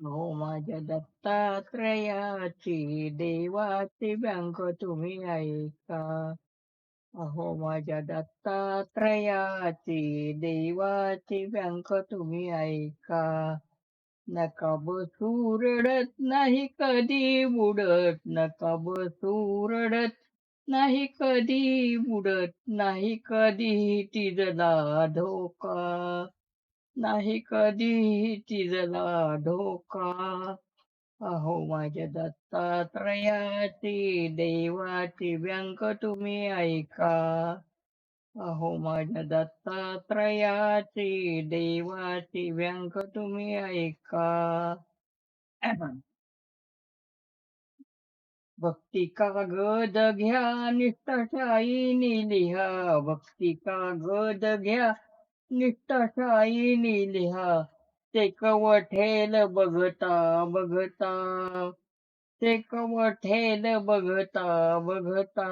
हो माझ्या दत्तात्रयाची देवाची बँक तुम्ही ऐका. अहो माझ्या दत्तात्रयाची देवाची बँक तुम्ही ऐका. नका बसू रडत नाही कधी बुडत, नका बसू रडत नाही कधी बुडत, नाही कधी तिजला धोका. नाही कधी तिजला धोका. अहो माझ्या दत्तात्रयाची देवाची व्यंग तुम्ही ऐका. अहो माझ्या दत्तात्रयाची देवाची व्यंग तुम्ही ऐका. भक्ती कागद घ्या निष्ठाशाईनी लिहा. भक्ती कागद घ्या निष्ठाशाईनी लिहा. ते कवठेल बघता बघता, ते कवठेल बघता बघता.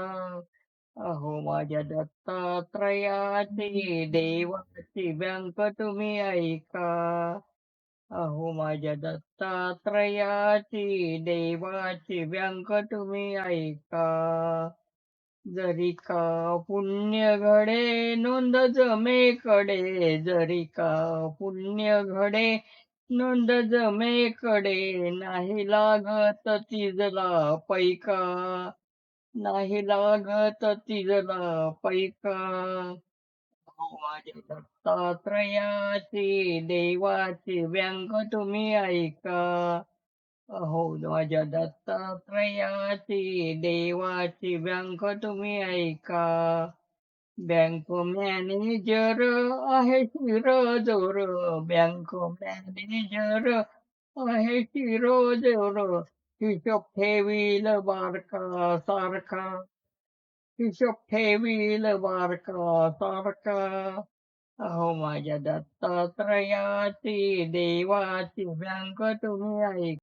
अहो माझ्या दत्तात्रयाची देवाची बँक तुम्ही ऐका. अहो माझ्या दत्तात्रयाची देवाची व्यंग तुम्ही ऐका. जरी का पुण्य घडे नोंद जमे कडे, जरी का पुण्य घडे नोंद जमे कडे, नाही लागत तिजला पैका, नाही लागत तिजला पैका. अहो माझ्या दत्तात्रयाची देवाची व्यंग तुम्ही ऐका. अहो माझ्या दत्तात्रयाची देवाची व्यंग तुम्ही ऐका. बँक मॅनेजर आहे शिरजोर, बँक मॅनेजर आहे शिरजोर. हिशोब ठेवील बारका सारखा, हिशोब ठेवील बारका सारखा. अहो माझ्या दत्तात्रयाची देवाची व्यंग तुम्ही ऐका.